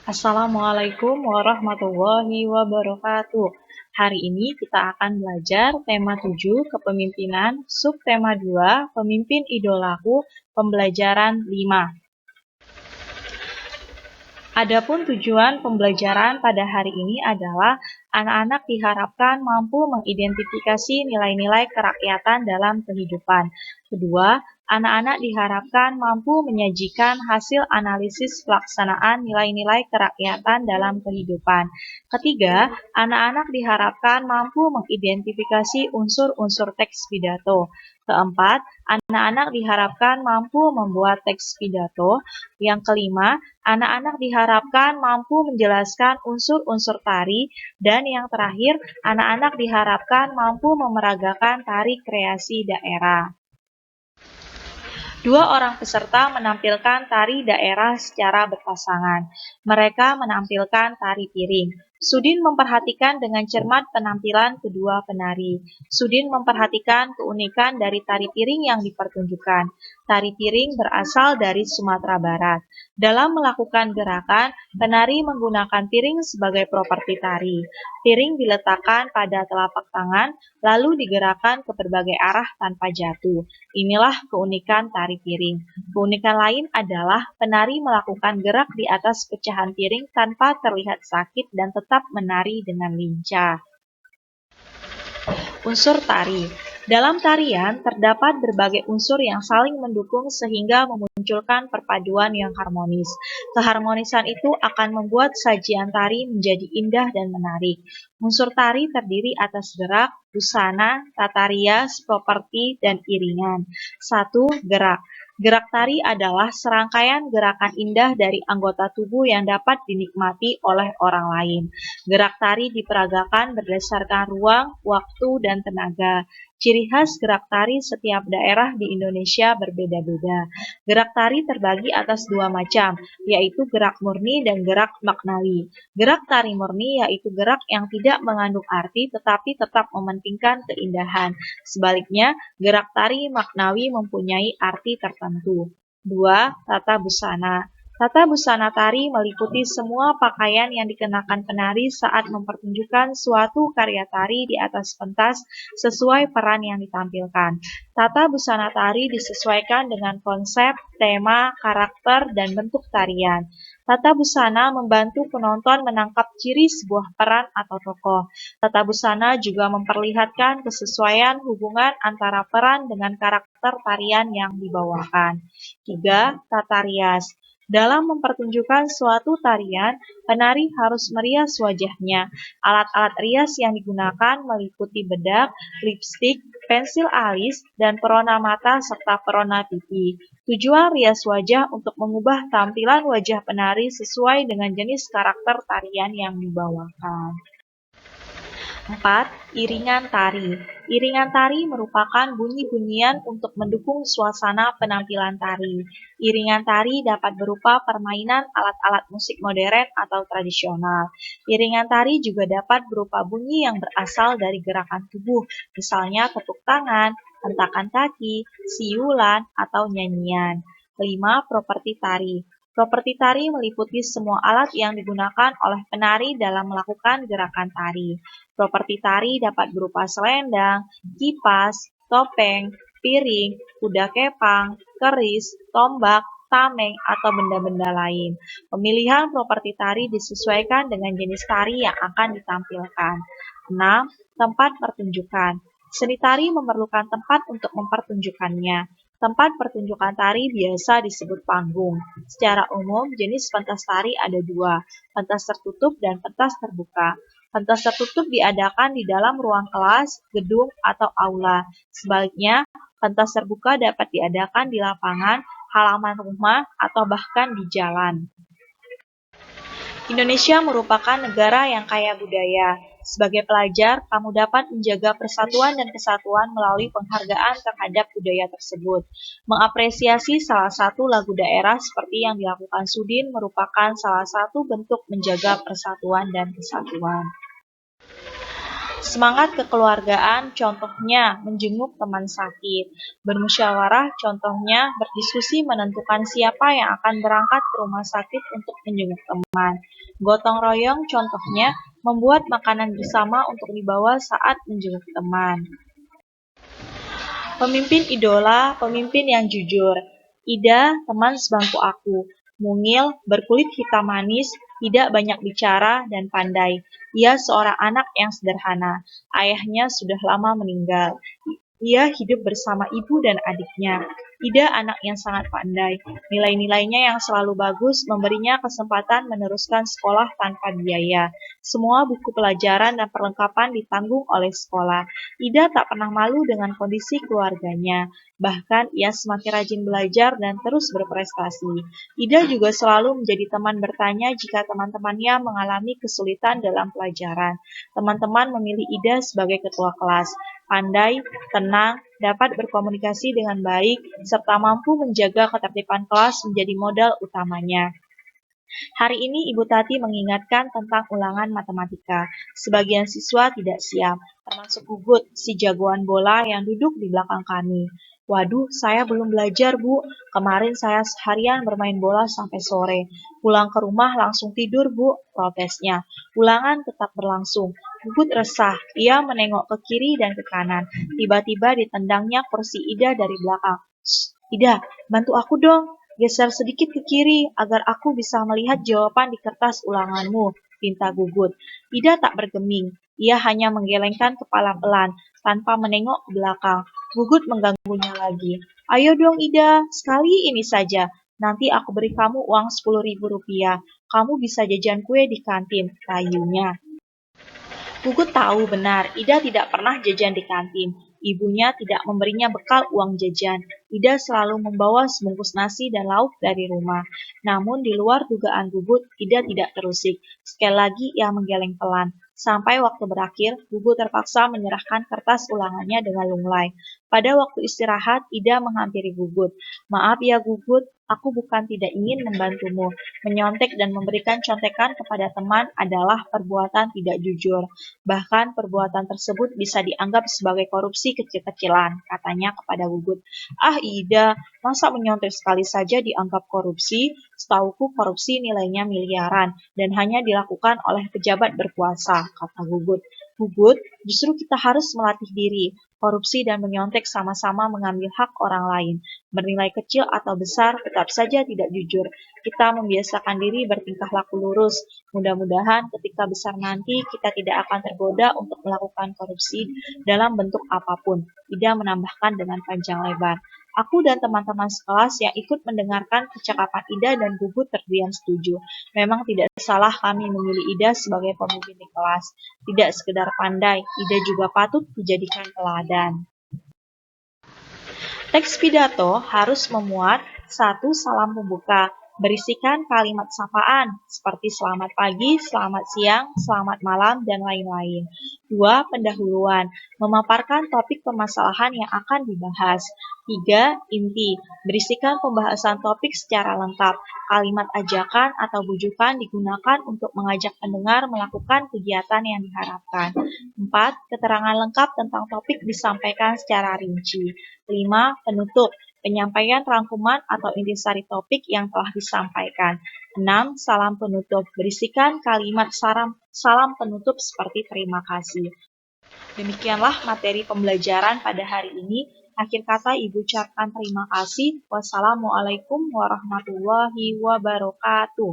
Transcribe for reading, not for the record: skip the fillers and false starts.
Assalamualaikum warahmatullahi wabarakatuh. Hari ini kita akan belajar tema 7 kepemimpinan, subtema 2 pemimpin idolaku, pembelajaran 5. Adapun tujuan pembelajaran pada hari ini adalah anak-anak diharapkan mampu mengidentifikasi nilai-nilai kerakyatan dalam kehidupan. Kedua, anak-anak diharapkan mampu menyajikan hasil analisis pelaksanaan nilai-nilai kerakyatan dalam kehidupan. Ketiga, anak-anak diharapkan mampu mengidentifikasi unsur-unsur teks pidato. Keempat, anak-anak diharapkan mampu membuat teks pidato. Yang kelima, anak-anak diharapkan mampu menjelaskan unsur-unsur tari, dan yang terakhir, anak-anak diharapkan mampu memeragakan tari kreasi daerah. Dua orang peserta menampilkan tari daerah secara berpasangan. Mereka menampilkan tari piring. Sudin memperhatikan dengan cermat penampilan kedua penari. Sudin memperhatikan keunikan dari tari piring yang dipertunjukkan. Tari piring berasal dari Sumatera Barat. Dalam melakukan gerakan, penari menggunakan piring sebagai properti tari. Piring diletakkan pada telapak tangan, lalu digerakkan ke berbagai arah tanpa jatuh. Inilah keunikan tari piring. Keunikan lain adalah penari melakukan gerak di atas pecahan piring tanpa terlihat sakit dan tetap menari dengan lincah. Unsur tari. Dalam tarian, terdapat berbagai unsur yang saling mendukung sehingga memunculkan perpaduan yang harmonis. Keharmonisan itu akan membuat sajian tari menjadi indah dan menarik. Unsur tari terdiri atas gerak, busana, tata rias, properti, dan iringan. 1. Gerak. Gerak tari adalah serangkaian gerakan indah dari anggota tubuh yang dapat dinikmati oleh orang lain. Gerak tari diperagakan berdasarkan ruang, waktu, dan tenaga. Ciri khas gerak tari setiap daerah di Indonesia berbeda-beda. Gerak tari terbagi atas dua macam, yaitu gerak murni dan gerak maknawi. Gerak tari murni yaitu gerak yang tidak mengandung arti tetapi tetap mementingkan keindahan. Sebaliknya, gerak tari maknawi mempunyai arti tertentu. 2. Tata busana. Tata busana tari meliputi semua pakaian yang dikenakan penari saat mempertunjukkan suatu karya tari di atas pentas sesuai peran yang ditampilkan. Tata busana tari disesuaikan dengan konsep, tema, karakter, dan bentuk tarian. Tata busana membantu penonton menangkap ciri sebuah peran atau tokoh. Tata busana juga memperlihatkan kesesuaian hubungan antara peran dengan karakter tarian yang dibawakan. 3. Tata rias. Dalam mempertunjukkan suatu tarian, penari harus merias wajahnya. Alat-alat rias yang digunakan meliputi bedak, lipstik, pensil alis, dan perona mata serta perona pipi. Tujuan rias wajah untuk mengubah tampilan wajah penari sesuai dengan jenis karakter tarian yang dibawakan. 4. Iringan tari. Iringan tari merupakan bunyi-bunyian untuk mendukung suasana penampilan tari. Iringan tari dapat berupa permainan alat-alat musik modern atau tradisional. Iringan tari juga dapat berupa bunyi yang berasal dari gerakan tubuh, misalnya tepuk tangan, hentakan kaki, siulan, atau nyanyian. 5. Properti tari. Properti tari meliputi semua alat yang digunakan oleh penari dalam melakukan gerakan tari. Properti tari dapat berupa selendang, kipas, topeng, piring, kuda kepang, keris, tombak, tameng, atau benda-benda lain. Pemilihan properti tari disesuaikan dengan jenis tari yang akan ditampilkan. 6. Tempat pertunjukan. Seni tari memerlukan tempat untuk mempertunjukkannya. Tempat pertunjukan tari biasa disebut panggung. Secara umum, jenis pentas tari ada dua, pentas tertutup dan pentas terbuka. Pentas tertutup diadakan di dalam ruang kelas, gedung, atau aula. Sebaliknya, pentas terbuka dapat diadakan di lapangan, halaman rumah, atau bahkan di jalan. Indonesia merupakan negara yang kaya budaya. Sebagai pelajar, kamu dapat menjaga persatuan dan kesatuan melalui penghargaan terhadap budaya tersebut. Mengapresiasi salah satu lagu daerah seperti yang dilakukan Sudin merupakan salah satu bentuk menjaga persatuan dan kesatuan. Semangat kekeluargaan, contohnya menjenguk teman sakit. Bermusyawarah, contohnya berdiskusi menentukan siapa yang akan berangkat ke rumah sakit untuk menjenguk teman. Gotong royong, contohnya membuat makanan bersama untuk dibawa saat menjenguk teman. Pemimpin idola, pemimpin yang jujur. Ida, teman sebangku aku. Mungil, berkulit hitam manis, tidak banyak bicara, dan pandai. Ia seorang anak yang sederhana. Ayahnya sudah lama meninggal. Ia hidup bersama ibu dan adiknya. Ida anak yang sangat pandai. Nilai-nilainya yang selalu bagus memberinya kesempatan meneruskan sekolah tanpa biaya. Semua buku pelajaran dan perlengkapan ditanggung oleh sekolah. Ida tak pernah malu dengan kondisi keluarganya. Bahkan ia semakin rajin belajar dan terus berprestasi. Ida juga selalu menjadi teman bertanya jika teman-temannya mengalami kesulitan dalam pelajaran. Teman-teman memilih Ida sebagai ketua kelas. Pandai, tenang, dapat berkomunikasi dengan baik, serta mampu menjaga ketertiban kelas menjadi modal utamanya. Hari ini Ibu Tati mengingatkan tentang ulangan matematika. Sebagian siswa tidak siap, termasuk Gugut, si jagoan bola yang duduk di belakang kami. Waduh, saya belum belajar, Bu. Kemarin saya seharian bermain bola sampai sore. Pulang ke rumah langsung tidur, Bu, protesnya. Ulangan tetap berlangsung. Gugut resah. Ia menengok ke kiri dan ke kanan. Tiba-tiba ditendangnya kursi Ida dari belakang. "Shh, Ida, bantu aku dong. Geser sedikit ke kiri agar aku bisa melihat jawaban di kertas ulanganmu," pinta Gugut. Ida tak bergeming. Ia hanya menggelengkan kepala pelan, tanpa menengok ke belakang. Gugut mengganggunya lagi. "Ayo dong Ida, sekali ini saja. Nanti aku beri kamu uang 10.000 rupiah. Kamu bisa jajan kue di kantin," rayunya. Gugut tahu benar, Ida tidak pernah jajan di kantin. Ibunya tidak memberinya bekal uang jajan. Ida selalu membawa sebungkus nasi dan lauk dari rumah. Namun di luar dugaan Gugut, Ida tidak terusik. Sekali lagi ia menggeleng pelan. Sampai waktu berakhir, Gugut terpaksa menyerahkan kertas ulangannya dengan lunglai. Pada waktu istirahat, Ida menghampiri Gugut. "Maaf ya Gugut, aku bukan tidak ingin membantumu. Menyontek dan memberikan contekan kepada teman adalah perbuatan tidak jujur. Bahkan perbuatan tersebut bisa dianggap sebagai korupsi kecil-kecilan," katanya kepada Gugut. "Ah Ida, masa menyontek sekali saja dianggap korupsi? Setauku korupsi nilainya miliaran dan hanya dilakukan oleh pejabat berkuasa," kata Gugut. "Gugut, justru kita harus melatih diri. Korupsi dan menyontek sama-sama mengambil hak orang lain. Bernilai kecil atau besar tetap saja tidak jujur. Kita membiasakan diri bertingkah laku lurus. Mudah-mudahan ketika besar nanti kita tidak akan tergoda untuk melakukan korupsi dalam bentuk apapun," Ida menambahkan dengan panjang lebar. Aku dan teman-teman sekelas yang ikut mendengarkan percakapan Ida dan Gugut terdiam setuju. Memang tidak salah kami memilih Ida sebagai pemimpin di kelas. Tidak sekedar pandai, Ida juga patut dijadikan teladan. Teks pidato harus memuat 1. Salam pembuka, berisikan kalimat sapaan seperti selamat pagi, selamat siang, selamat malam, dan lain-lain. 2. Pendahuluan, memaparkan topik permasalahan yang akan dibahas. 3. Inti, berisikan pembahasan topik secara lengkap. Kalimat ajakan atau bujukan digunakan untuk mengajak pendengar melakukan kegiatan yang diharapkan. 4. Keterangan lengkap tentang topik disampaikan secara rinci. 5. Penutup, penyampaian rangkuman atau intisari topik yang telah disampaikan. 6. Salam penutup, berisikan kalimat salam penutup seperti terima kasih. Demikianlah materi pembelajaran pada hari ini. Akhir kata Ibu ucapkan terima kasih. Wassalamualaikum warahmatullahi wabarakatuh.